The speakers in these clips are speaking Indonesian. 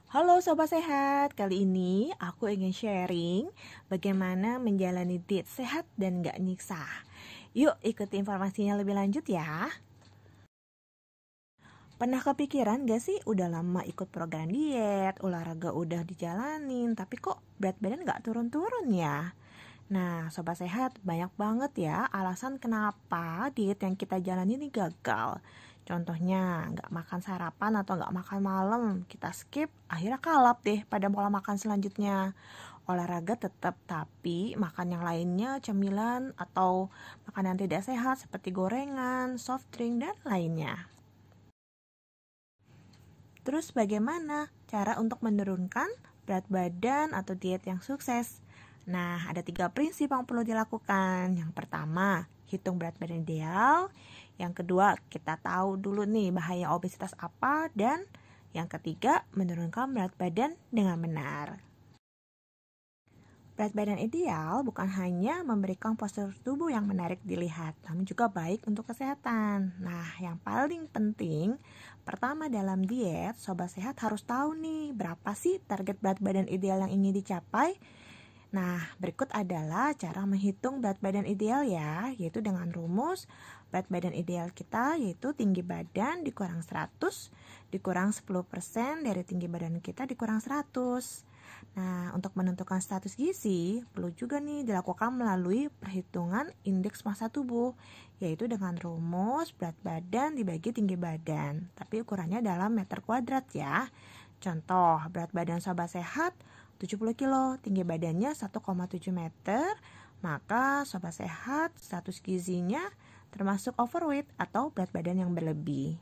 Halo Sobat Sehat, kali ini aku ingin sharing bagaimana menjalani diet sehat dan gak nyiksa. Yuk ikuti informasinya lebih lanjut ya. Pernah kepikiran gak sih udah lama ikut program diet, olahraga udah dijalanin, tapi kok berat badan gak turun-turun ya? Nah, Sobat Sehat, banyak banget ya alasan kenapa diet yang kita jalani ini gagal. Contohnya, nggak makan sarapan atau nggak makan malam, kita skip, akhirnya kalap deh pada pola makan selanjutnya. Olahraga tetap, tapi makan yang lainnya, cemilan atau makanan tidak sehat seperti gorengan, soft drink, dan lainnya. Terus bagaimana cara untuk menurunkan berat badan atau diet yang sukses? Nah, ada 3 prinsip yang perlu dilakukan. Yang pertama, hitung berat badan ideal. Yang kedua, kita tahu dulu nih bahaya obesitas apa. Dan yang ketiga, menurunkan berat badan dengan benar. Berat badan ideal bukan hanya memberikan postur tubuh yang menarik dilihat, namun juga baik untuk kesehatan. Nah, yang paling penting, pertama dalam diet, Sobat Sehat harus tahu nih berapa sih target berat badan ideal yang ingin dicapai. Nah, berikut adalah cara menghitung berat badan ideal ya, yaitu dengan rumus berat badan ideal kita yaitu tinggi badan dikurang 100 dikurang 10% dari tinggi badan kita dikurang 100. Nah, untuk menentukan status gizi, perlu juga nih dilakukan melalui perhitungan indeks massa tubuh, yaitu dengan rumus berat badan dibagi tinggi badan, tapi ukurannya dalam meter kuadrat ya. Contoh, berat badan Sobat Sehat 70 kilo, tinggi badannya 1,7 meter, maka Sobat Sehat status gizinya termasuk overweight atau berat badan yang berlebih.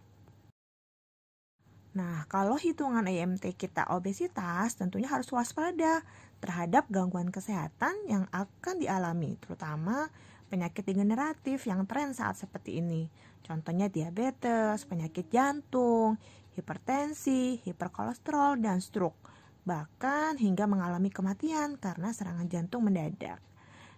Nah, kalau hitungan IMT kita obesitas, tentunya harus waspada terhadap gangguan kesehatan yang akan dialami, terutama penyakit degeneratif yang tren saat seperti ini. Contohnya diabetes, penyakit jantung, hipertensi, hiperkolesterol, dan stroke. Bahkan hingga mengalami kematian karena serangan jantung mendadak.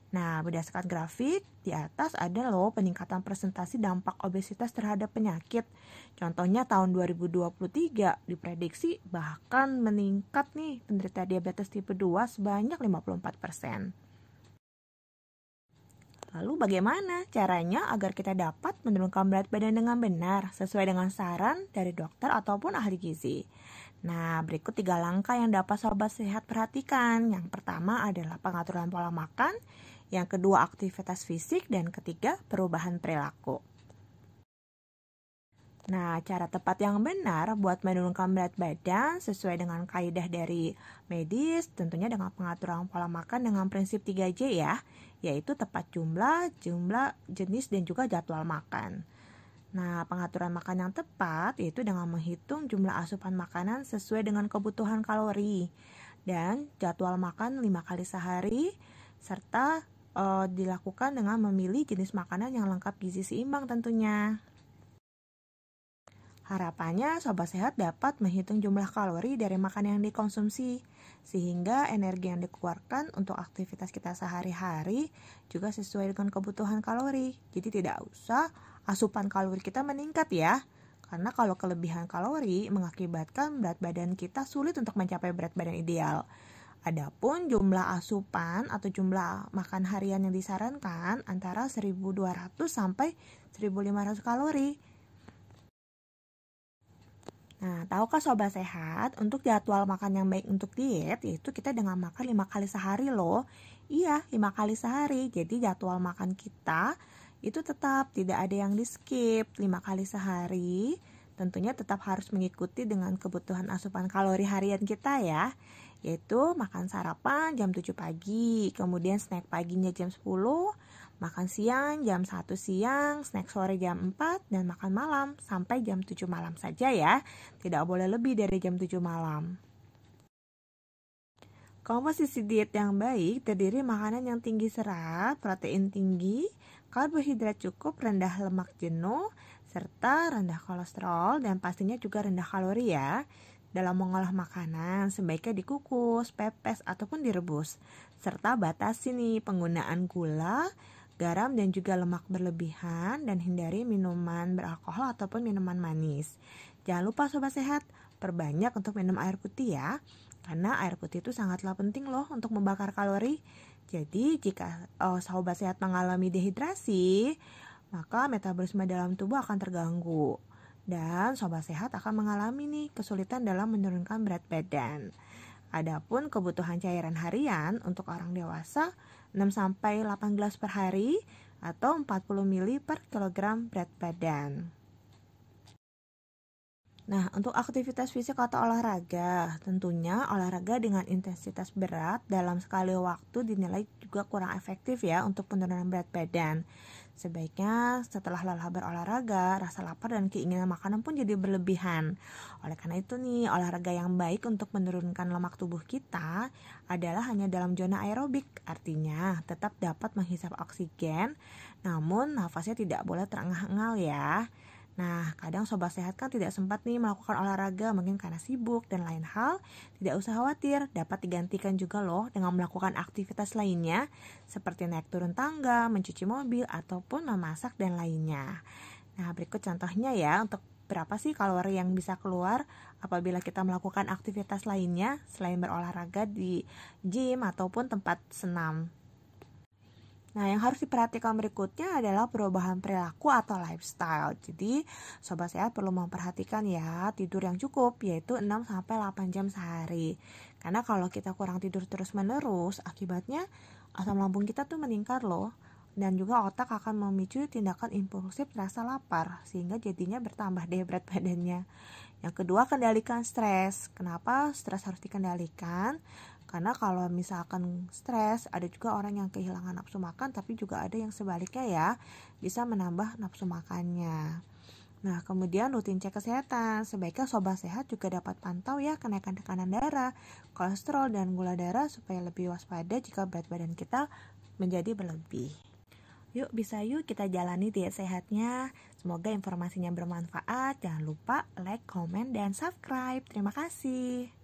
Nah, berdasarkan grafik, di atas ada loh peningkatan presentasi dampak obesitas terhadap penyakit. Contohnya tahun 2023 diprediksi bahkan meningkat nih penderita diabetes tipe 2 sebanyak 54%. Lalu bagaimana caranya agar kita dapat menurunkan berat badan dengan benar sesuai dengan saran dari dokter ataupun ahli gizi? Nah, berikut 3 langkah yang dapat Sobat Sehat perhatikan. Yang pertama adalah pengaturan pola makan, yang kedua aktivitas fisik, dan ketiga perubahan perilaku. Nah, cara tepat yang benar buat menurunkan berat badan sesuai dengan kaidah dari medis, tentunya dengan pengaturan pola makan dengan prinsip 3J ya, yaitu tepat jumlah, jenis, dan juga jadwal makan. Nah, pengaturan makan yang tepat yaitu dengan menghitung jumlah asupan makanan sesuai dengan kebutuhan kalori dan jadwal makan 5 kali sehari, serta dilakukan dengan memilih jenis makanan yang lengkap gizi seimbang tentunya. Harapannya Sobat Sehat dapat menghitung jumlah kalori dari makanan yang dikonsumsi, sehingga energi yang dikeluarkan untuk aktivitas kita sehari-hari juga sesuai dengan kebutuhan kalori. Jadi tidak usah asupan kalori kita meningkat ya, karena kalau kelebihan kalori mengakibatkan berat badan kita sulit untuk mencapai berat badan ideal. Adapun jumlah asupan atau jumlah makan harian yang disarankan antara 1.200 sampai 1.500 kalori. Nah, tahukah Sobat Sehat, untuk jadwal makan yang baik untuk diet, yaitu kita dengan makan 5 kali sehari loh. Iya, 5 kali sehari. Jadi jadwal makan kita itu tetap tidak ada yang di skip 5 kali sehari. Tentunya tetap harus mengikuti dengan kebutuhan asupan kalori harian kita ya. Yaitu makan sarapan jam 7 pagi, kemudian snack paginya jam 10, makan siang jam 1 siang, snack sore jam 4, dan makan malam sampai jam 7 malam saja ya. Tidak boleh lebih dari jam 7 malam. Komposisi diet yang baik terdiri makanan yang tinggi serat, protein tinggi, karbohidrat cukup, rendah lemak jenuh, serta rendah kolesterol, dan pastinya juga rendah kalori ya. Dalam mengolah makanan, sebaiknya dikukus, pepes, ataupun direbus. Serta batasi nih penggunaan gula, garam, dan juga lemak berlebihan, dan hindari minuman beralkohol ataupun minuman manis. Jangan lupa Sobat Sehat, perbanyak untuk minum air putih ya. Karena air putih itu sangatlah penting loh untuk membakar kalori. Jadi jika Sobat Sehat mengalami dehidrasi, maka metabolisme dalam tubuh akan terganggu. Dan Sobat Sehat akan mengalami nih kesulitan dalam menurunkan berat badan. Adapun kebutuhan cairan harian untuk orang dewasa 6-8 gelas per hari atau 40 ml per kilogram berat badan. Nah, untuk aktivitas fisik atau olahraga, tentunya olahraga dengan intensitas berat dalam sekali waktu dinilai juga kurang efektif ya untuk penurunan berat badan. Sebaiknya setelah lelah berolahraga, rasa lapar dan keinginan makanan pun jadi berlebihan. Oleh karena itu nih, olahraga yang baik untuk menurunkan lemak tubuh kita adalah hanya dalam zona aerobik, artinya tetap dapat menghisap oksigen, namun nafasnya tidak boleh terengah-engah ya. Nah, kadang Sobat Sehat kan tidak sempat nih melakukan olahraga mungkin karena sibuk dan lain hal. Tidak usah khawatir, dapat digantikan juga loh dengan melakukan aktivitas lainnya seperti naik turun tangga, mencuci mobil, ataupun memasak dan lainnya. Nah, berikut contohnya ya untuk berapa sih kalori yang bisa keluar apabila kita melakukan aktivitas lainnya selain berolahraga di gym ataupun tempat senam. Nah, yang harus diperhatikan berikutnya adalah perubahan perilaku atau lifestyle. Jadi, Sobat Sehat perlu memperhatikan ya tidur yang cukup, yaitu 6-8 jam sehari. Karena kalau kita kurang tidur terus-menerus, akibatnya asam lambung kita tuh meningkat loh. Dan juga otak akan memicu tindakan impulsif rasa lapar, sehingga jadinya bertambah deh berat badannya. Yang kedua, kendalikan stres. Kenapa stres harus dikendalikan? Karena kalau misalkan stres, ada juga orang yang kehilangan nafsu makan, tapi juga ada yang sebaliknya ya, bisa menambah nafsu makannya. Nah, kemudian rutin cek kesehatan. Sebaiknya Sobat Sehat juga dapat pantau ya kenaikan tekanan darah, kolesterol, dan gula darah supaya lebih waspada jika berat badan kita menjadi berlebih. Yuk kita jalani diet sehatnya. Semoga informasinya bermanfaat. Jangan lupa like, komen, dan subscribe. Terima kasih.